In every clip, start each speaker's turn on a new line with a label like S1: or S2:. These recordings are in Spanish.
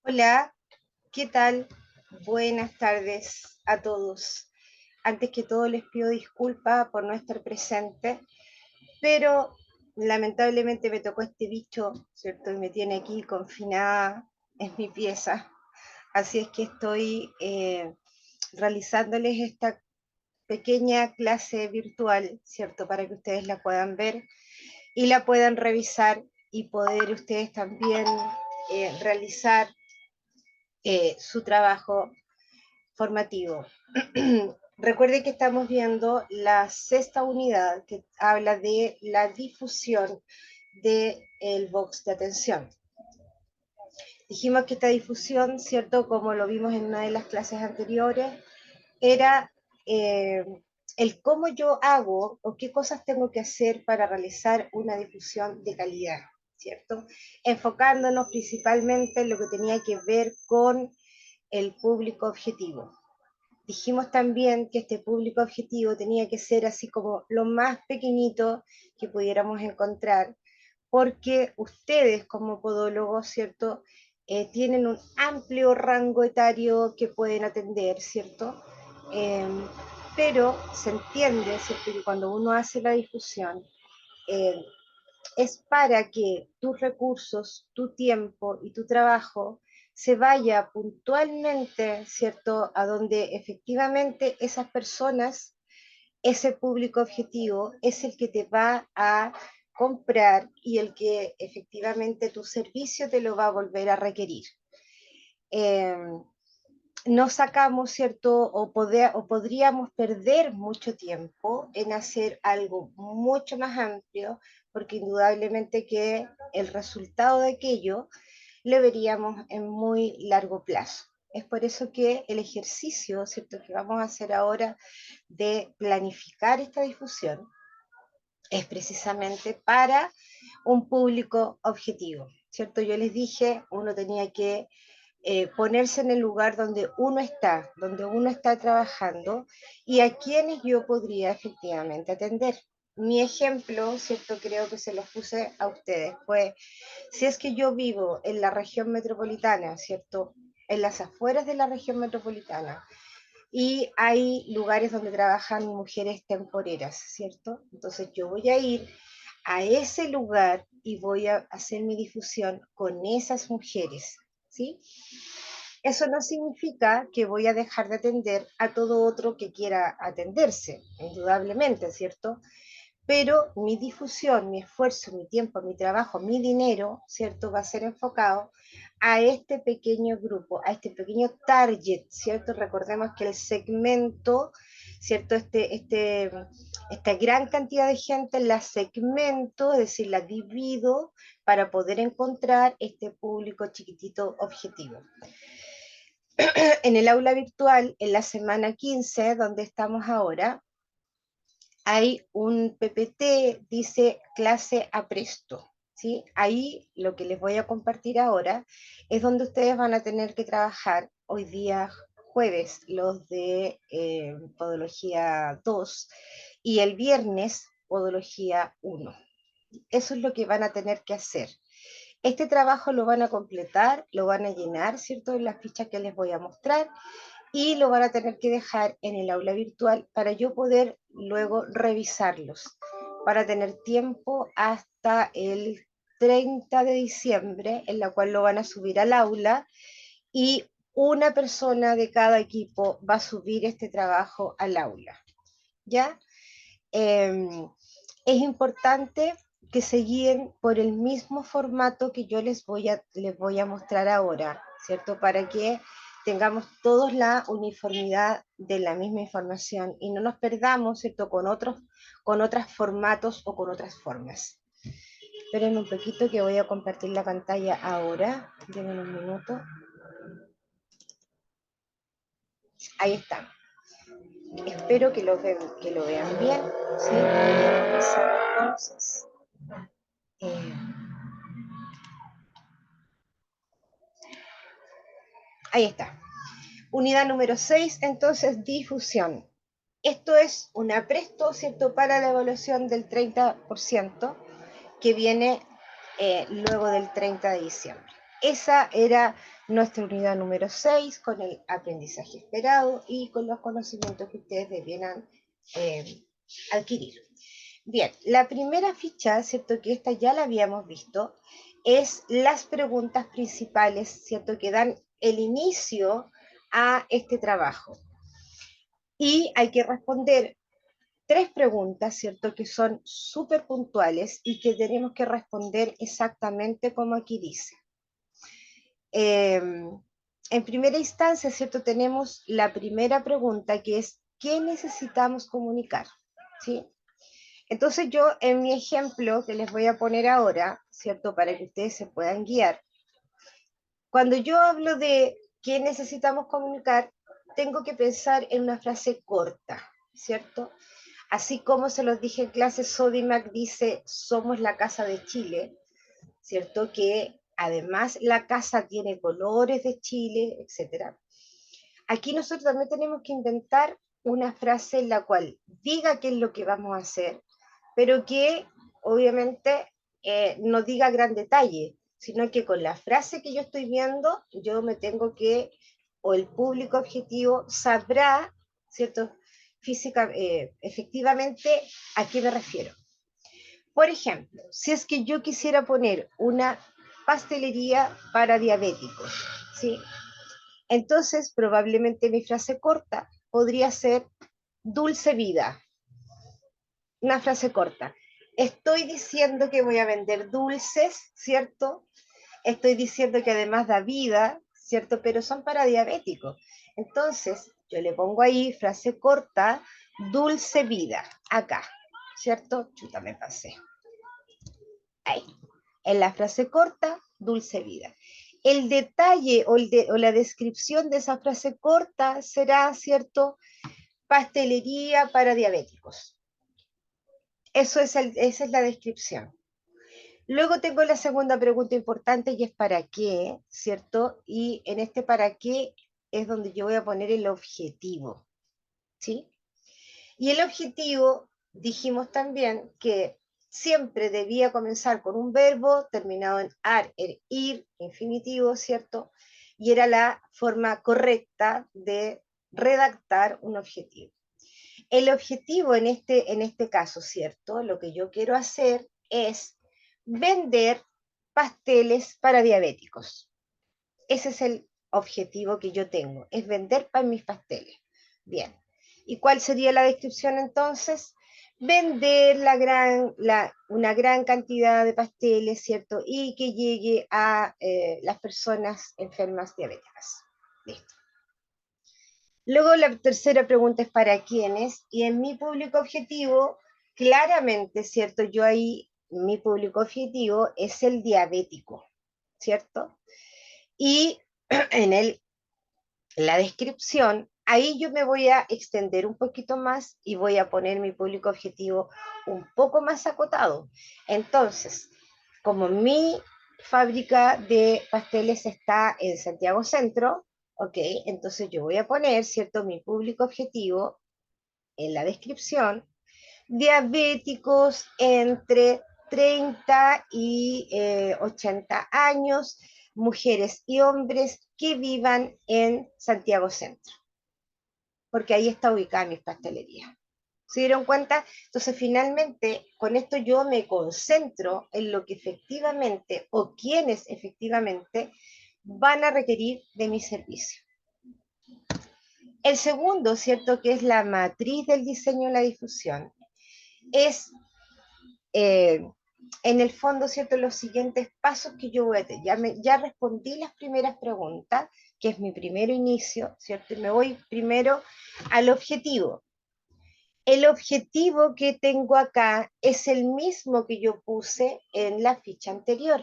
S1: Hola, ¿qué tal? Buenas tardes a todos. Antes que todo les pido disculpas por no estar presente, pero lamentablemente me tocó este bicho, ¿cierto? Y me tiene aquí confinada en mi pieza. Así es que estoy realizándoles esta pequeña clase virtual, ¿cierto? Para que ustedes la puedan ver y la puedan revisar y poder ustedes también realizar su trabajo formativo. Recuerde que estamos viendo la sexta unidad que habla de la difusión del box de atención. Dijimos que esta difusión, ¿cierto? Como lo vimos en una de las clases anteriores, era eh, el cómo yo hago o qué cosas tengo que hacer para realizar una difusión de calidad, ¿cierto? Enfocándonos principalmente en lo que tenía que ver con el público objetivo. Dijimos también que este público objetivo tenía que ser así como lo más pequeñito que pudiéramos encontrar, porque ustedes como podólogos, ¿cierto? Tienen un amplio rango etario que pueden atender, ¿cierto? Eh, pero se entiende, ¿cierto? Que cuando uno hace la difusión, eh, es para que tus recursos, tu tiempo y tu trabajo se vaya puntualmente, ¿cierto?, a donde efectivamente esas personas, ese público objetivo, es el que te va a comprar y el que efectivamente tu servicio te lo va a volver a requerir. Eh, no sacamos, ¿cierto? O podríamos perder mucho tiempo en hacer algo mucho más amplio, porque indudablemente que el resultado de aquello lo veríamos en muy largo plazo. Es por eso que el ejercicio, ¿cierto?, que vamos a hacer ahora de planificar esta difusión es precisamente para un público objetivo, ¿cierto? Yo les dije, uno tenía que ponerse en el lugar donde uno está trabajando y a quienes yo podría efectivamente atender. Mi ejemplo, ¿cierto? Creo que se los puse a ustedes, fue, si es que yo vivo en la región metropolitana, ¿cierto? En las afueras de la región metropolitana, y hay lugares donde trabajan mujeres temporeras, ¿cierto? Entonces yo voy a ir a ese lugar y voy a hacer mi difusión con esas mujeres, ¿sí? Eso no significa que voy a dejar de atender a todo otro que quiera atenderse, indudablemente, ¿cierto? Pero mi difusión, mi esfuerzo, mi tiempo, mi trabajo, mi dinero, ¿cierto? Va a ser enfocado a este pequeño grupo, a este pequeño target, ¿cierto? Recordemos que el segmento, ¿cierto? Esta gran cantidad de gente la segmento, es decir, la divido para poder encontrar este público chiquitito objetivo. En el aula virtual, en la semana 15, donde estamos ahora, hay un PPT, dice clase a presto, ¿sí? Ahí lo que les voy a compartir ahora es donde ustedes van a tener que trabajar hoy día jueves, los de Podología 2, y el viernes Podología 1. Eso es lo que van a tener que hacer. Este trabajo lo van a completar, lo van a llenar, ¿cierto? En las fichas que les voy a mostrar, y lo van a tener que dejar en el aula virtual para yo poder luego revisarlos, para tener tiempo hasta el 30 de diciembre, en la cual lo van a subir al aula y una persona de cada equipo va a subir este trabajo al aula. ¿Ya? Es importante que se guíen por el mismo formato que yo les voy a mostrar ahora, ¿cierto? Para que tengamos todos la uniformidad de la misma información y no nos perdamos, ¿cierto? Con otros formatos o con otras formas. Esperen un poquito que voy a compartir la pantalla ahora. Denme un minuto. Ahí está. Espero que que lo vean bien. ¿Sí? Voy a comenzar entonces. Eh, Ahí está. Unidad número 6, entonces, difusión. Esto es un apresto, ¿cierto?, para la evaluación del 30% que viene luego del 30 de diciembre. Esa era nuestra unidad número 6 con el aprendizaje esperado y con los conocimientos que ustedes debieran adquirir. Bien, la primera ficha, ¿cierto? Que esta ya la habíamos visto, es las preguntas principales, ¿cierto? Que dan el inicio a este trabajo. Y hay que responder 3 preguntas, ¿cierto? Que son súper puntuales y que tenemos que responder exactamente como aquí dice. En primera instancia, ¿cierto? Tenemos la primera pregunta que es, ¿qué necesitamos comunicar? ¿Sí? Entonces yo en mi ejemplo que les voy a poner ahora, ¿cierto? Para que ustedes se puedan guiar, cuando yo hablo de qué necesitamos comunicar, tengo que pensar en una frase corta, ¿cierto? Así como se los dije en clase, Sodimac dice, somos la casa de Chile, ¿cierto? Que además la casa tiene colores de Chile, etc. Aquí nosotros también tenemos que inventar una frase en la cual diga qué es lo que vamos a hacer, pero que obviamente no diga gran detalle, sino que con la frase que yo estoy viendo, yo me tengo que, o el público objetivo sabrá, ¿cierto? Efectivamente, ¿a qué me refiero? Por ejemplo, si es que yo quisiera poner una pastelería para diabéticos, ¿sí? Entonces, probablemente mi frase corta podría ser dulce vida. Una frase corta. Estoy diciendo que voy a vender dulces, ¿cierto? Estoy diciendo que además da vida, ¿cierto? Pero son para diabéticos. Entonces, yo le pongo ahí frase corta, dulce vida, acá, ¿cierto? Chuta, me pasé. Ahí. En la frase corta, dulce vida. El detalle o la descripción de esa frase corta será, ¿cierto? Pastelería para diabéticos. Esa es la descripción. Luego tengo la segunda pregunta importante y es ¿para qué? ¿Cierto? Y en este ¿para qué? Es donde yo voy a poner el objetivo. ¿Sí? Y el objetivo, dijimos también que siempre debía comenzar con un verbo terminado en ar, ir, infinitivo, ¿cierto? Y era la forma correcta de redactar un objetivo. El objetivo en este caso, ¿cierto? Lo que yo quiero hacer es vender pasteles para diabéticos. Ese es el objetivo que yo tengo, es vender mis pasteles. Bien. ¿Y cuál sería la descripción entonces? Vender una gran cantidad de pasteles, ¿cierto? Y que llegue a las personas enfermas diabéticas. Listo. Luego la tercera pregunta es ¿para quiénes? Y en mi público objetivo, claramente, ¿cierto? Yo ahí, mi público objetivo es el diabético, ¿cierto? Y en la descripción, ahí yo me voy a extender un poquito más y voy a poner mi público objetivo un poco más acotado. Entonces, como mi fábrica de pasteles está en Santiago Centro, ok, entonces yo voy a poner, ¿cierto?, mi público objetivo en la descripción, diabéticos entre 30 y 80 años, mujeres y hombres que vivan en Santiago Centro, porque ahí está ubicada mi pastelería. ¿Se dieron cuenta? Entonces, finalmente, con esto yo me concentro en lo que efectivamente o quienes efectivamente van a requerir de mi servicio. El segundo, ¿cierto?, que es la matriz del diseño y la difusión, es en el fondo, ¿cierto?, los siguientes pasos que yo voy a tener. Ya respondí las primeras preguntas, que es mi primer inicio, ¿cierto? Y me voy primero al objetivo. El objetivo que tengo acá es el mismo que yo puse en la ficha anterior,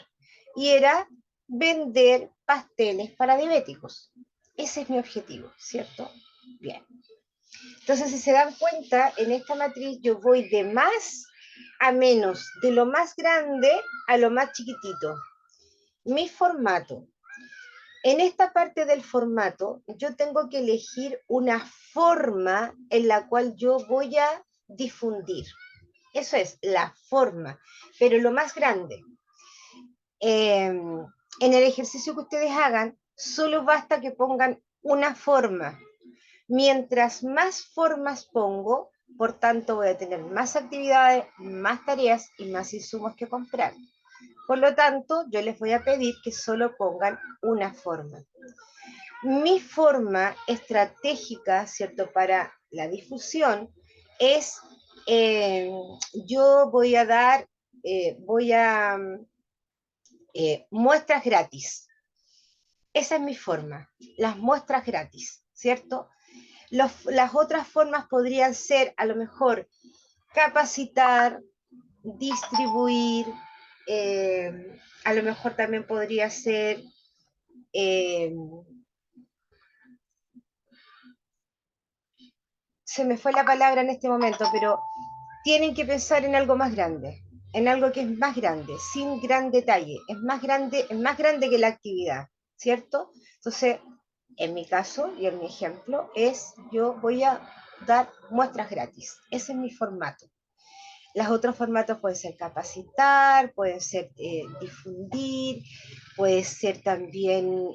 S1: y era vender pasteles para diabéticos. Ese es mi objetivo, ¿cierto? Bien. Entonces, si se dan cuenta, en esta matriz yo voy de más a menos, de lo más grande a lo más chiquitito. Mi formato. En esta parte del formato, yo tengo que elegir una forma en la cual yo voy a difundir. Eso es, la forma, pero lo más grande. En el ejercicio que ustedes hagan, Solo basta que pongan una forma. Mientras más formas pongo, por tanto voy a tener más actividades, más tareas y más insumos que comprar. Por lo tanto, yo les voy a pedir que solo pongan una forma. Mi forma estratégica, ¿cierto?, para la difusión es, yo voy a dar, muestras gratis. Esa es mi forma, las muestras gratis, ¿cierto? Las otras formas podrían ser, a lo mejor, capacitar, distribuir, eh, a lo mejor también podría ser, eh, se me fue la palabra en este momento, pero tienen que pensar en algo más grande, en algo que es más grande, sin gran detalle, es más grande que la actividad, ¿cierto? Entonces, en mi caso y en mi ejemplo es, yo voy a dar muestras gratis, ese es mi formato. Los otros formatos pueden ser capacitar, pueden ser difundir, puede ser también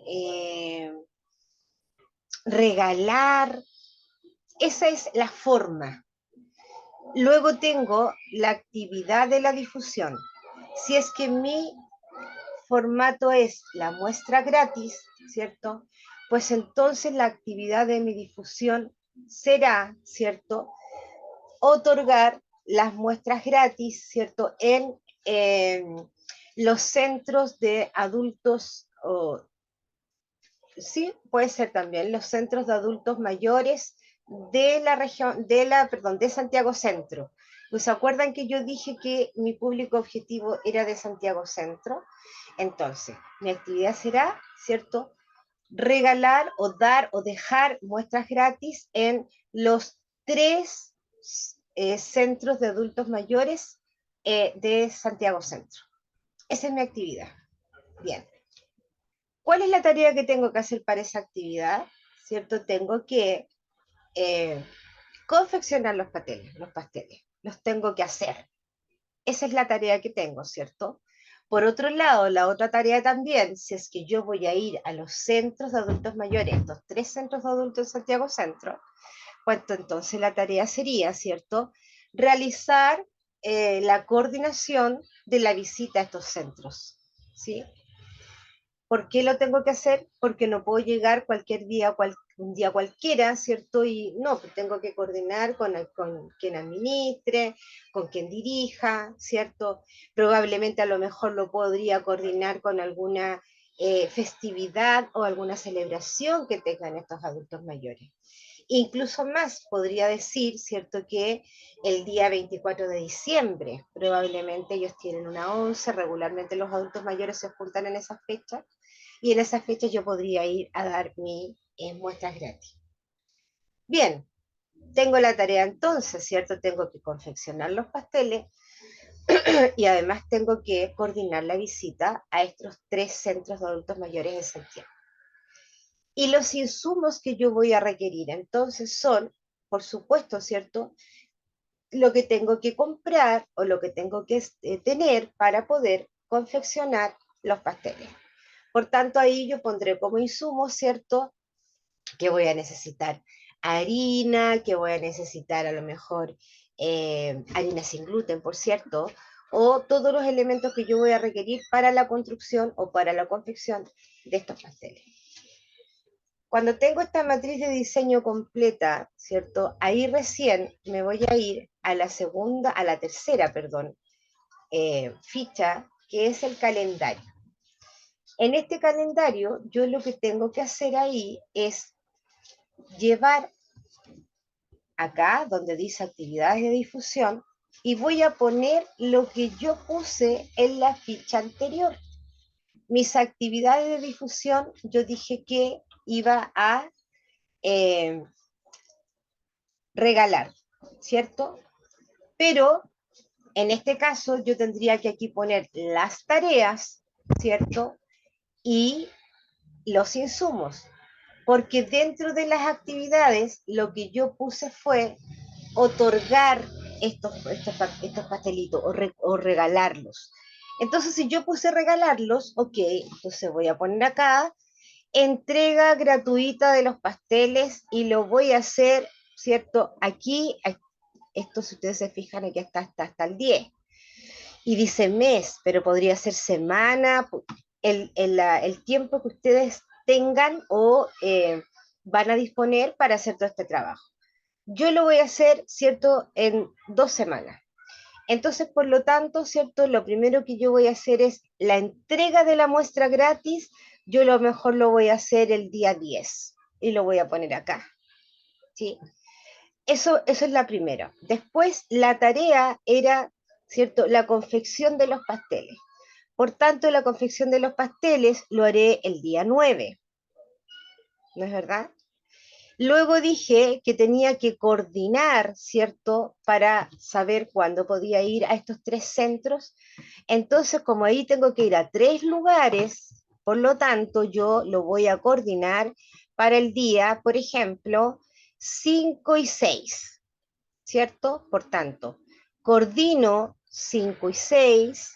S1: regalar, esa es la forma. Luego tengo la actividad de la difusión. Si es que mi formato es la muestra gratis, ¿cierto? Pues entonces la actividad de mi difusión será, ¿cierto?, otorgar las muestras gratis, ¿cierto?, en los centros de adultos, sí, puede ser también los centros de adultos mayores de la región, de Santiago Centro. Pues ¿se acuerdan que yo dije que mi público objetivo era de Santiago Centro? Entonces, mi actividad será, ¿cierto?, regalar o dar o dejar muestras gratis en los 3 centros de adultos mayores de Santiago Centro. Esa es mi actividad. Bien. ¿Cuál es la tarea que tengo que hacer para esa actividad? ¿Cierto? Tengo que eh, confeccionar los pasteles. Los tengo que hacer. Esa es la tarea que tengo, ¿cierto? Por otro lado, la otra tarea también, si es que yo voy a ir a los centros de adultos mayores, estos 3 centros de adultos en Santiago Centro, pues entonces la tarea sería, ¿cierto?, realizar la coordinación de la visita a estos centros, ¿sí? ¿Por qué lo tengo que hacer? Porque no puedo llegar cualquier día, un día cualquiera, ¿cierto? Y no, pues tengo que coordinar con quien administre, con quien dirija, ¿cierto? Probablemente a lo mejor lo podría coordinar con alguna festividad o alguna celebración que tengan estos adultos mayores. Incluso más, podría decir, ¿cierto?, que el día 24 de diciembre, probablemente ellos tienen una once, regularmente los adultos mayores se juntan en esas fechas, y en esas fechas yo podría ir a dar mis muestras gratis. Bien, tengo la tarea entonces, ¿cierto? Tengo que confeccionar los pasteles y además tengo que coordinar la visita a estos 3 centros de adultos mayores de Santiago. Y los insumos que yo voy a requerir entonces son, por supuesto, ¿cierto?, lo que tengo que comprar o lo que tengo que tener para poder confeccionar los pasteles. Por tanto, ahí yo pondré como insumo, ¿cierto?, que voy a necesitar harina, que voy a necesitar a lo mejor harina sin gluten, por cierto, o todos los elementos que yo voy a requerir para la construcción o para la confección de estos pasteles. Cuando tengo esta matriz de diseño completa, ¿cierto? Ahí recién me voy a ir a la tercera, perdón, ficha, que es el calendario. En este calendario, yo lo que tengo que hacer ahí es llevar acá, donde dice actividades de difusión, y voy a poner lo que yo puse en la ficha anterior. Mis actividades de difusión, yo dije que iba a regalar, ¿cierto? Pero en este caso yo tendría que aquí poner las tareas, ¿cierto? Y los insumos, porque dentro de las actividades lo que yo puse fue otorgar estos pastelitos o regalarlos. Entonces, si yo puse regalarlos, ok, entonces voy a poner acá entrega gratuita de los pasteles y lo voy a hacer, ¿cierto? Aquí, esto si ustedes se fijan, aquí está hasta el 10. Y dice mes, pero podría ser semana, el tiempo que ustedes tengan o van a disponer para hacer todo este trabajo. Yo lo voy a hacer, ¿cierto?, en 2 semanas. Entonces, por lo tanto, ¿cierto? Lo primero que yo voy a hacer es la entrega de la muestra gratis. Yo lo mejor lo voy a hacer el día 10 y lo voy a poner acá, ¿sí? Eso es la primera. Después, la tarea era, ¿cierto?, la confección de los pasteles. Por tanto, la confección de los pasteles lo haré el día 9, ¿no es verdad? Luego dije que tenía que coordinar, ¿cierto?, para saber cuándo podía ir a estos 3 centros. Entonces, como ahí tengo que ir a 3 lugares, por lo tanto, yo lo voy a coordinar para el día, por ejemplo, 5 y 6, ¿cierto? Por tanto, coordino 5 y 6,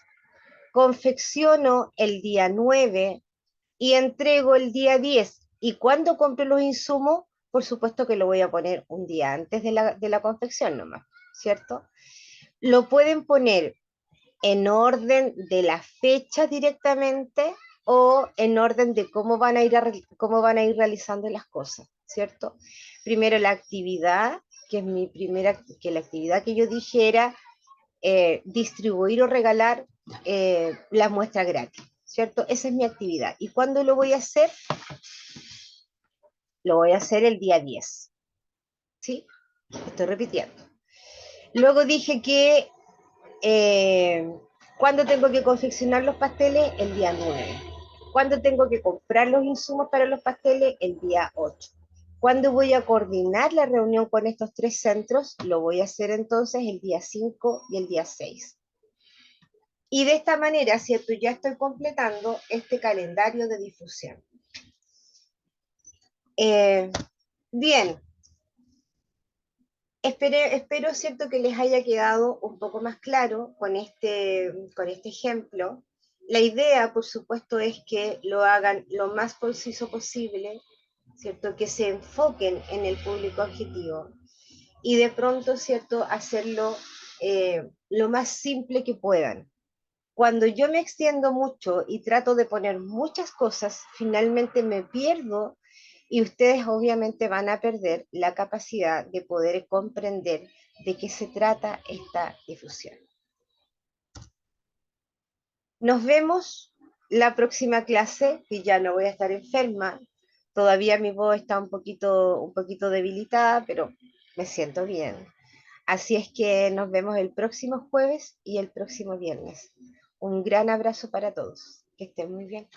S1: confecciono el día 9 y entrego el día 10. ¿Y cuándo compro los insumos? Por supuesto que lo voy a poner un día antes de la confección nomás, ¿cierto? Lo pueden poner en orden de la fecha directamente o en orden de cómo van a ir realizando las cosas, ¿cierto? Primero la actividad, que es la actividad que yo dije era distribuir o regalar la muestra gratis, ¿cierto? Esa es mi actividad. ¿Y cuándo lo voy a hacer? Lo voy a hacer el día 10, ¿sí? Estoy repitiendo. Luego dije que ¿cuándo tengo que confeccionar los pasteles? El día 9. ¿Cuándo tengo que comprar los insumos para los pasteles? El día 8. ¿Cuándo voy a coordinar la reunión con estos 3 centros? Lo voy a hacer entonces el día 5 y el día 6. Y de esta manera, ¿cierto? Ya estoy completando este calendario de difusión. Eh, bien, espero, ¿cierto?, que les haya quedado un poco más claro con este ejemplo. La idea, por supuesto, es que lo hagan lo más conciso posible, ¿cierto?, que se enfoquen en el público objetivo y de pronto, ¿cierto?, hacerlo lo más simple que puedan. Cuando yo me extiendo mucho y trato de poner muchas cosas, finalmente me pierdo y ustedes obviamente van a perder la capacidad de poder comprender de qué se trata esta difusión. Nos vemos la próxima clase, que ya no voy a estar enferma. Todavía mi voz está un poquito debilitada, pero me siento bien. Así es que nos vemos el próximo jueves y el próximo viernes. Un gran abrazo para todos. Que estén muy bien.